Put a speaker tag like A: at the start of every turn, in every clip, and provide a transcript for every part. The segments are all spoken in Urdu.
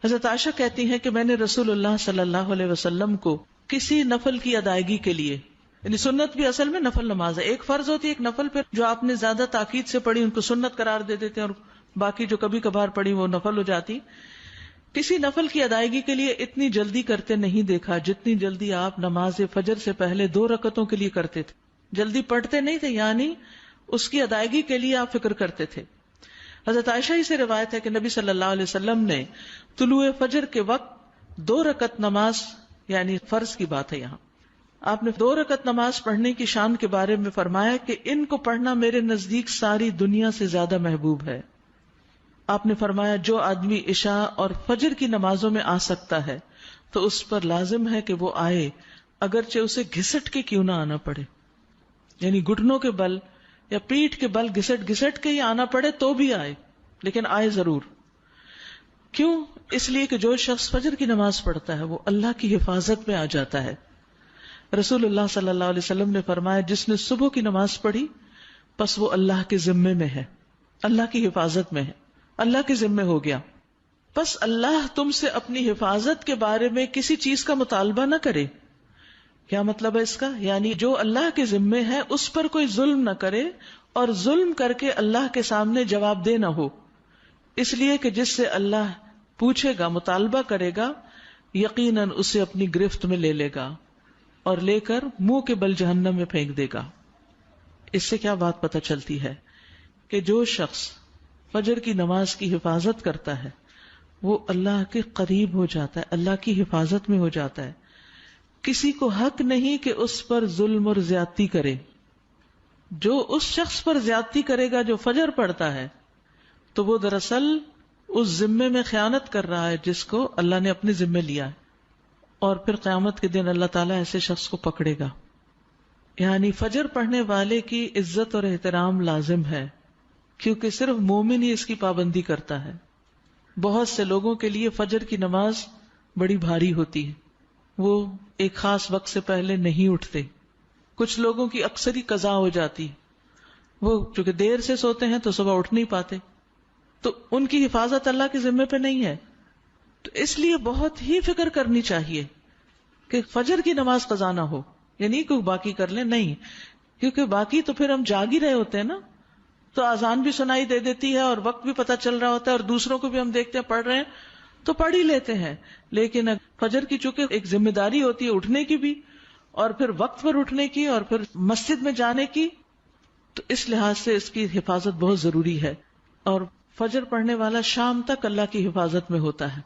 A: حضرت عائشہ کہتی ہیں کہ میں نے رسول اللہ صلی اللہ علیہ وسلم کو کسی نفل کی ادائیگی کے لیے، یعنی سنت بھی اصل میں نفل نماز ہے، ایک فرض ہوتی ہے ایک نفل، پھر جو آپ نے زیادہ تاکید سے پڑھی ان کو سنت قرار دے دیتے ہیں اور باقی جو کبھی کبھار پڑھی وہ نفل ہو جاتی. کسی نفل کی ادائیگی کے لیے اتنی جلدی کرتے نہیں دیکھا جتنی جلدی آپ نماز فجر سے پہلے 2 رکعتوں کے لیے کرتے تھے. جلدی پڑھتے نہیں تھے، یعنی اس کی ادائیگی کے لیے آپ فکر کرتے تھے. حضرت عائشہ ہی سے روایت ہے کہ نبی صلی اللہ علیہ وسلم نے طلوع فجر کے وقت 2 رکعت نماز، یعنی فرض کی بات ہے یہاں، آپ نے 2 رکعت نماز پڑھنے کی شان کے بارے میں فرمایا کہ ان کو پڑھنا میرے نزدیک ساری دنیا سے زیادہ محبوب ہے. آپ نے فرمایا جو آدمی عشاء اور فجر کی نمازوں میں آ سکتا ہے تو اس پر لازم ہے کہ وہ آئے، اگرچہ اسے گھسٹ کے کیوں نہ آنا پڑے، یعنی گھٹنوں کے بل یا پیٹھ کے بل گھسٹ گھسٹ کے ہی آنا پڑے تو بھی آئے، لیکن آئے ضرور. کیوں؟ اس لیے کہ جو شخص فجر کی نماز پڑھتا ہے وہ اللہ کی حفاظت میں آ جاتا ہے. رسول اللہ صلی اللہ علیہ وسلم نے فرمایا جس نے صبح کی نماز پڑھی پس وہ اللہ کے ذمے میں ہے، اللہ کی حفاظت میں ہے، اللہ کے ذمے ہو گیا. پس اللہ تم سے اپنی حفاظت کے بارے میں کسی چیز کا مطالبہ نہ کرے. کیا مطلب ہے اس کا؟ یعنی جو اللہ کے ذمے ہے اس پر کوئی ظلم نہ کرے اور ظلم کر کے اللہ کے سامنے جواب دہ نہ ہو، اس لیے کہ جس سے اللہ پوچھے گا، مطالبہ کرے گا، یقیناً اسے اپنی گرفت میں لے لے گا اور لے کر منہ کے بل جہنم میں پھینک دے گا. اس سے کیا بات پتہ چلتی ہے کہ جو شخص فجر کی نماز کی حفاظت کرتا ہے وہ اللہ کے قریب ہو جاتا ہے، اللہ کی حفاظت میں ہو جاتا ہے. کسی کو حق نہیں کہ اس پر ظلم اور زیادتی کرے. جو اس شخص پر زیادتی کرے گا جو فجر پڑھتا ہے تو وہ دراصل اس ذمے میں خیانت کر رہا ہے جس کو اللہ نے اپنے ذمے لیا ہے، اور پھر قیامت کے دن اللہ تعالیٰ ایسے شخص کو پکڑے گا. یعنی فجر پڑھنے والے کی عزت اور احترام لازم ہے، کیونکہ صرف مومن ہی اس کی پابندی کرتا ہے. بہت سے لوگوں کے لیے فجر کی نماز بڑی بھاری ہوتی ہے، وہ ایک خاص وقت سے پہلے نہیں اٹھتے. کچھ لوگوں کی اکثری قضا ہو جاتی، وہ چونکہ دیر سے سوتے ہیں تو صبح اٹھ نہیں پاتے، تو ان کی حفاظت اللہ کے ذمے پہ نہیں ہے. تو اس لیے بہت ہی فکر کرنی چاہیے کہ فجر کی نماز قضا نہ ہو، یعنی کوئی باقی کر لیں، نہیں، کیونکہ باقی تو پھر ہم جاگ ہی رہے ہوتے ہیں نا، تو اذان بھی سنائی دے دیتی ہے اور وقت بھی پتہ چل رہا ہوتا ہے اور دوسروں کو بھی ہم دیکھتے ہیں پڑھ رہے ہیں تو پڑھ ہی لیتے ہیں. لیکن فجر کی چونکہ ایک ذمہ داری ہوتی ہے اٹھنے کی بھی، اور پھر وقت پر اٹھنے کی، اور پھر مسجد میں جانے کی، تو اس لحاظ سے اس کی حفاظت بہت ضروری ہے. اور فجر پڑھنے والا شام تک اللہ کی حفاظت میں ہوتا ہے.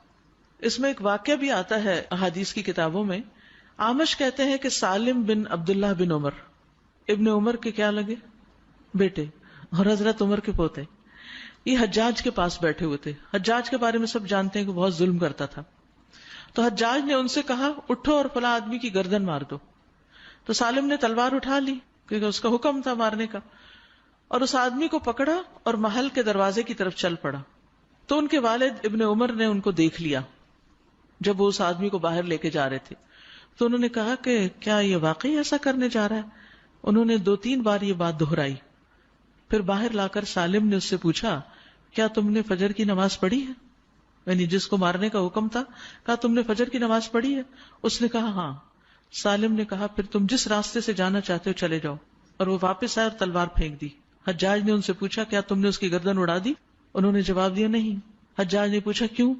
A: اس میں ایک واقعہ بھی آتا ہے احادیث کی کتابوں میں. اعمش کہتے ہیں کہ سالم بن عبداللہ بن عمر، ابن عمر کے کیا لگے بیٹے اور حضرت عمر کے پوتے، یہ حجاج کے پاس بیٹھے ہوئے تھے. حجاج کے بارے میں سب جانتے ہیں کہ بہت ظلم کرتا تھا. تو حجاج نے ان سے کہا اٹھو اور فلاں آدمی کی گردن مار دو. تو سالم نے تلوار اٹھا لی کیونکہ اس کا حکم تھا مارنے کا، اور اس آدمی کو پکڑا اور محل کے دروازے کی طرف چل پڑا. تو ان کے والد ابن عمر نے ان کو دیکھ لیا جب وہ اس آدمی کو باہر لے کے جا رہے تھے. تو انہوں نے کہا کہ کیا یہ واقعی ایسا کرنے جا رہا ہے؟ انہوں نے 2-3 بار یہ بات دہرائی. پھر باہر لا کر سالم نے اس سے پوچھا کیا تم نے فجر کی نماز پڑھی ہے؟ یعنی جس کو مارنے کا حکم تھا، کہا تم نے فجر کی نماز پڑھی ہے؟ اس نے کہا ہاں. سالم نے کہا پھر تم جس راستے سے جانا چاہتے ہو چلے جاؤ، اور وہ واپس آئے اور تلوار پھینک دی. حجاج نے ان سے پوچھا کیا تم نے اس کی گردن اڑا دی؟ انہوں نے جواب دیا نہیں. حجاج نے پوچھا کیوں؟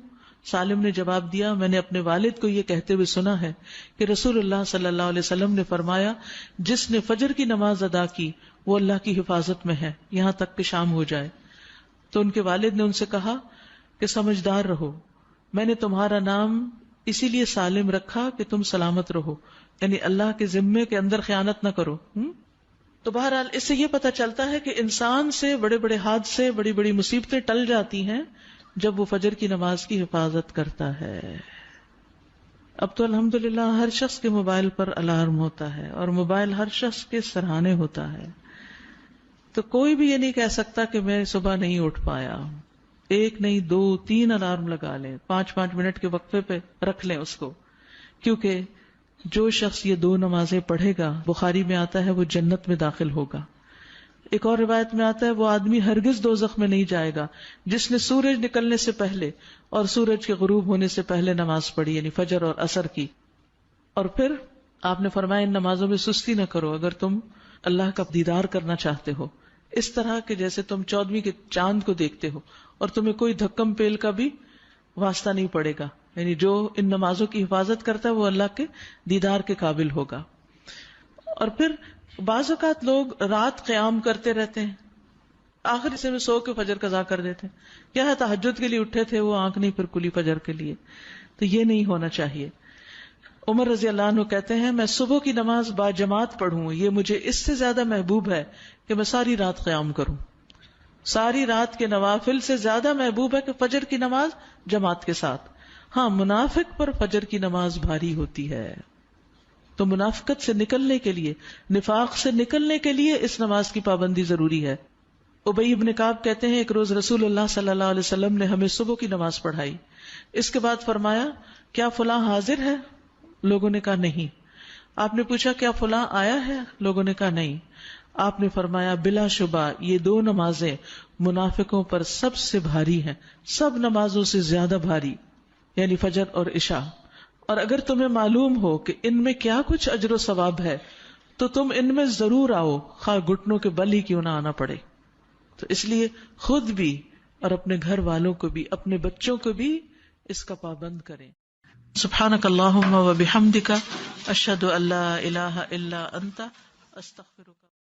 A: سالم نے جواب دیا میں نے اپنے والد کو یہ کہتے ہوئے سنا ہے کہ رسول اللہ صلی اللہ علیہ وسلم نے فرمایا جس نے فجر کی نماز ادا کی وہ اللہ کی حفاظت میں ہے یہاں تک کہ شام ہو جائے. تو ان کے والد نے ان سے کہا کہ سمجھدار رہو، میں نے تمہارا نام اسی لیے سالم رکھا کہ تم سلامت رہو، یعنی اللہ کے ذمے کے اندر خیانت نہ کرو. تو بہرحال اس سے یہ پتہ چلتا ہے کہ انسان سے بڑے بڑے حادثے، بڑی بڑی مصیبتیں ٹل جاتی ہیں جب وہ فجر کی نماز کی حفاظت کرتا ہے. اب تو الحمدللہ ہر شخص کے موبائل پر الارم ہوتا ہے اور موبائل ہر شخص کے سرہانے ہوتا ہے، تو کوئی بھی یہ نہیں کہہ سکتا کہ میں صبح نہیں اٹھ پایا. 1 نہیں 2 3 الارم لگا لیں، 5 منٹ کے وقفے پہ رکھ لیں اس کو، کیونکہ جو شخص یہ 2 نمازیں پڑھے گا، بخاری میں آتا ہے، وہ جنت میں داخل ہوگا. ایک اور روایت میں آتا ہے وہ آدمی ہرگز دوزخ میں نہیں جائے گا جس نے سورج نکلنے سے پہلے اور سورج کے غروب ہونے سے پہلے نماز پڑھی، یعنی فجر اور عصر کی. اور پھر آپ نے فرمایا ان نمازوں میں سستی نہ کرو اگر تم اللہ کا دیدار کرنا چاہتے ہو، اس طرح کہ جیسے تم 14ویں کے چاند کو دیکھتے ہو اور تمہیں کوئی دھکم پیل کا بھی واسطہ نہیں پڑے گا. یعنی جو ان نمازوں کی حفاظت کرتا ہے وہ اللہ کے دیدار کے قابل ہوگا. اور پھر بعض اوقات لوگ رات قیام کرتے رہتے ہیں، آخر حصے میں سو کے فجر قضا کر دیتے ہیں. کیا ہے تہجد کے لیے اٹھے تھے، وہ آنکھ نہیں پھر کھلی فجر کے لیے. تو یہ نہیں ہونا چاہیے. عمر رضی اللہ عنہ کہتے ہیں میں صبح کی نماز با جماعت پڑھوں یہ مجھے اس سے زیادہ محبوب ہے کہ میں ساری رات قیام کروں. ساری رات کے نوافل سے زیادہ محبوب ہے کہ فجر کی نماز جماعت کے ساتھ. ہاں منافق پر فجر کی نماز بھاری ہوتی ہے، تو منافقت سے نکلنے کے لیے، نفاق سے نکلنے کے لیے اس نماز کی پابندی ضروری ہے. ابی بن کعب کہتے ہیں ایک روز رسول اللہ صلی اللہ علیہ وسلم نے ہمیں صبح کی نماز پڑھائی. اس کے بعد فرمایا کیا فلاں حاضر ہے؟ لوگوں نے کہا نہیں. آپ نے پوچھا کیا فلاں آیا ہے؟ لوگوں نے کہا نہیں. آپ نے فرمایا بلا شبہ یہ دو نمازیں منافقوں پر سب سے بھاری ہیں، سب نمازوں سے زیادہ بھاری، یعنی فجر اور عشاء. اور اگر تمہیں معلوم ہو کہ ان میں کیا کچھ اجر و ثواب ہے تو تم ان میں ضرور آؤ، خواہ گھٹنوں کے بل ہی کیوں نہ آنا پڑے. تو اس لیے خود بھی اور اپنے گھر والوں کو بھی، اپنے بچوں کو بھی اس کا پابند کریں. سبحانک اللہم و بحمدک اشہد ان لا الہ الا انت استغفرک.